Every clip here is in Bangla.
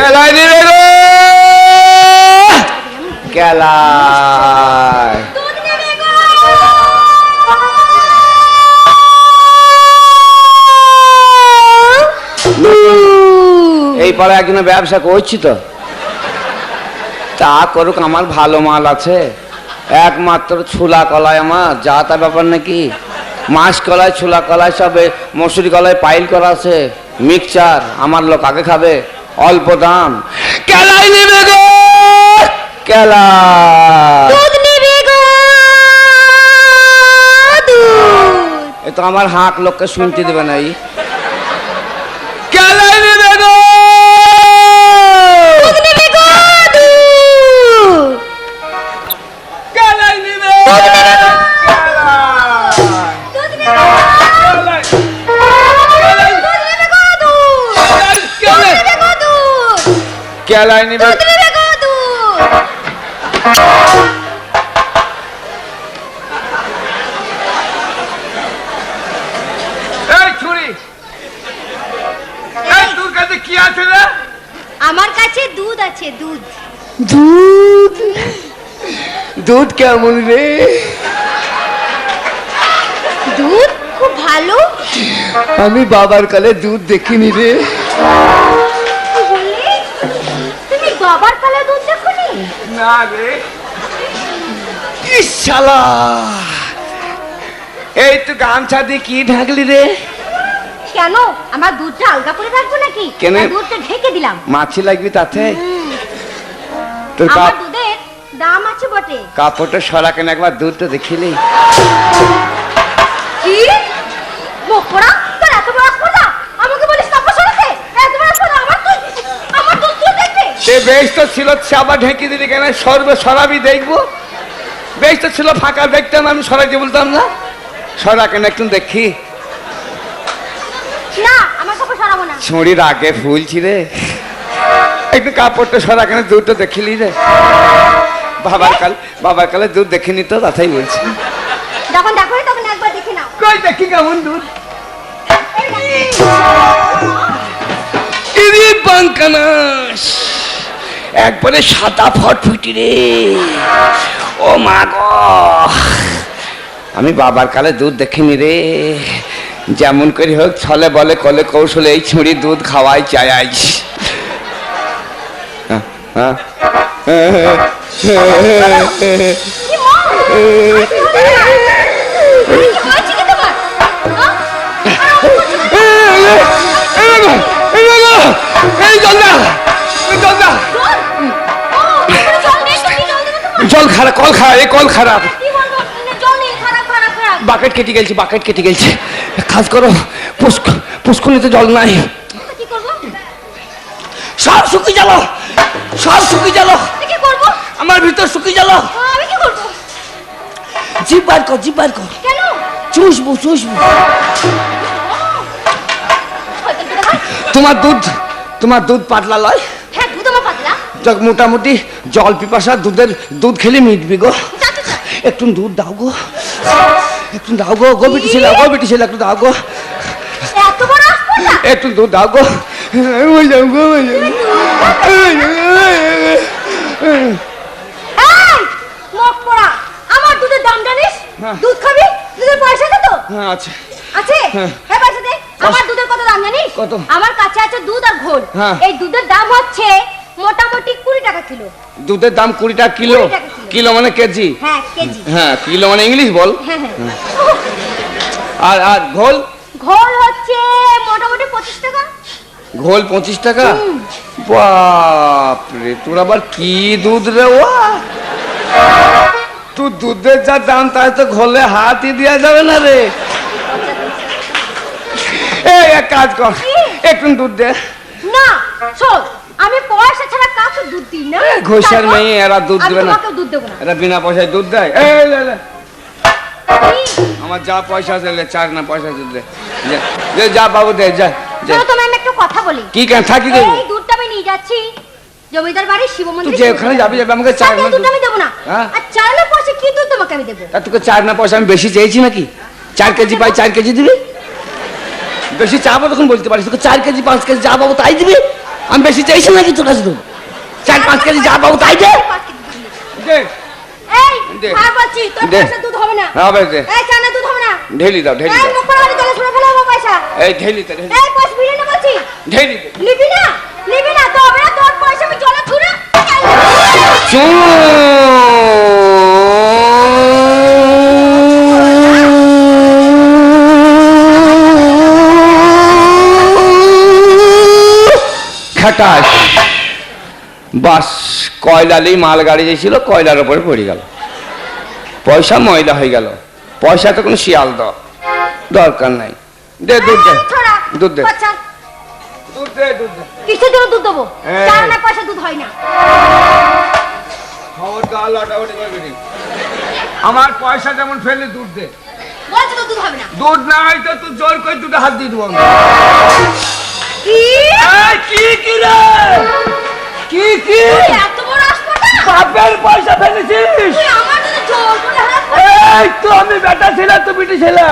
কেলায় নেবে গো, কেলায়। এই পাড়ায় একজনের ব্যবসা করছি তো, তা করুক, আমার ভালো মাল আছে। একমাত্র ছোলা কলায় আমার যা তা ব্যাপার নাকি, মাছ কলায়, ছোলা কলায়, সবে মসুরি কলায় পাইল করা আছে, মিক্সচার আমার লোক আগে খাবে, অল্প দাম। কেলাই নেবে গো, কেলা এ তো আমার হাঁক লোককে শুনতে দেবে না। কেলাই নেবে গো, কেলাই নেবে, কেলাই নেবে। আমার কাছে দুধ আছে, দুধ। দুধ? দুধ কেমন রে? দুধ খুব ভালো। আমি বাবার কালে দুধ দেখিনি রে। তুমি বাবার কালে দুধ দেখোনি? না রে। শালা, এই তো গামছা দিয়ে কি ঢাকলি রে? কেন, আমার দুধটা আলগা করে রাখবো নাকি? কেন? দুধটা ঢেকে দিলাম। মাছি লাগবি তাতে? তোর আমার দুধের দাম আছে বটে। কাপড়টা সরা কেন, একবার দুধটা দেখিলি? কি মোকরা, তোর এত বড় কথা আমাকে বলিস কাপড় সরাতে? এত বড় কথা, আমার দুধ তুই দেখবি? সে বেশ তো ছিল, আবার ঢেকে দিলি কেন? সরবে, সরাবি দেখবো। বেশ তো ছিল, ফাঁকা দেখতাম, আমি সরাইতে বলতাম না। সরা কেন একটু দেখি। না, আমার কাপড় সরাবো না। ছড়ির আগে ফুলছি রে, একটু কাপড়টা সরা কেন, দুধটা দেখিলি রে? বাবার কালে দুধ দেখিনি তো, তাই বলছি। যখন দেখো তখন একবার দেখে নাও। কই দেখি কেমন দুধ। বাঙ্কানাস একবারে সাদা ফটফটি রে। ও মা গো, আমি বাবার কালে দুধ দেখিনি রে। যেমন করে হোক, ছলে বলে কলে কৌশলে এই ছুরি দুধ খাওয়াই চাই আজ। জল খারাপ, কল খারাপ, এই কল খারাপ। বাকেট কেটে গেছে, বাকেট কেটে গেছে। কাজ করো, পুষ্করিতে জল নাই। সব শুকিয়ে গেল, সব শুকিয়ে গেল। আমার ভিতর শুকিয়ে গেল। জিভ বার কর, জিভ বার কর। চুষবো, চুষবো। তোমার দুধ পাতলা লয়? হ্যাঁ, দুধ আমার পাতলা। মোটামুটি জল পিপাসা, দুধ খেলে মিটবি গো। একটু দুধ দাও গো, একটু দাও গো। গোবিটি ছিল, গোবিটি ছিল, একটু দাও গো। একটু দুধ দাও গো। আমার দুধের দাম জানিস? দুধ খাবি, দুধের পয়সা কত? হ্যাঁ আছে, আছে। হ্যাঁ, পয়সা দে। আমার দুধের কত দাম জানিস? কত? আমার কাছে আছে দুধ আর ঘোল। এই দুধের দাম হচ্ছে মোটামুটি 20 টাকা কিলো। দুধের দাম 20 টাকা কিলো? কিলো মানে কেজি? হ্যাঁ, কেজি। হ্যাঁ, কিলো মানে ইংলিশ বল। হ্যাঁ হ্যাঁ। আর ঘোল? ঘোল হচ্ছে মোটামুটি 25 টাকা। ঘোল 25 টাকা? বাপরে, তোর আবার কি দুধ রে? তুই দুধের যা দাম, তাই তো ঘোলে হাতই দেওয়া যাবে না রে। এই এক কাজ কর, একটু দুধ দে না। শোন, আমি পয়সা ছাড়া কাউকে দুধ দিই না। ঘোষের মেয়ে, এরা দুধ দেবে না। আমি দুধ দেব না। এরা বিনা পয়সায় দুধ দেয়। আমার যা পয়সা আছে, চার না পয়সা দে, যা বাবু দে, যা। তোমায় আমি একটা কথা বলি। কি কেন থাকি দেব? এই দুধটা আমি নিয়ে যাচ্ছি জমিদার বাড়ি শিব মন্দিরে। তুই যেখানে যাবি আমাকে চার না দুধ আমি দেব না। আর চার না পয়সা কি দুধ তোমাকে আমি দেব? তা তোকে চার না পয়সা আমি বেশি চেয়েছি নাকি? 4 কেজি পাই, 4 কেজি দিবি। বেশি চাবো তখন বলতে পারিস, তোকে 4 কেজি 5 কেজি যা পাবো তাই দিবি। আমি বেশি চাইছি নাকি তোর কাছে? 4-5 কেজি যা পাবো তাই দে। দে এই দে। আর বলছি তোর দে। পয়সা দুধ হবে না। হবে দে। এই চানা দুধ হবে না। ঢেলি দাও, ঢেলি এই দাও। মুখ পড়া জলে ছুঁড়ে ফেলে দেবো পয়সা। এই ঢেলি দে, ঢেলি। এই পয়সা বিলে না বলছি। ঢেলি দে। নিবি না? নিবি না তো হবে না, তোর পয়সা আমি জলে ছুঁড়ে খাটাস বাস কয়লালি মালগাড়ি যে ছিল কয়লার উপরে পড়ে গেল, পয়সা ময়লা হয়ে গেল। পয়সা তো কোনো শিয়াল দরকার নাই। দে দুধ দে, ছড়া দুধ দে, বাচ্চা দুধ দে, দুধ দে। কিসের জন্য দুধ দেবো? হ্যাঁ। চার না পয়সা দুধ হয় না। খবর গা লাটাউটি করবি নি। আমার পয়সা যেমন ফেলে দুধ দে। বলছি তো দুধ হবে না। দুধ না হয় তো তুই জোর করে দুটো হাত দিয়ে দেবো আমি। কি? এই, কি রে? কি তুই এত বড় আসপটা? বাপের পয়সা ফেলেছিস? তুই আমার জন্য জোর করে হাত এই তো আমি বেটা ছিলাম, তুই বিটি ছিলা।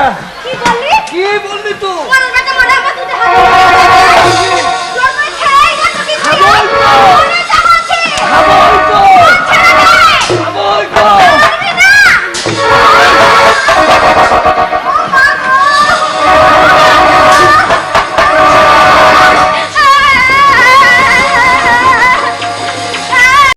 কি বললি? কি বললি তুই? আমার বেটা মানে আমার দুধে হাত জোর করে খেয়ে গেছে কি?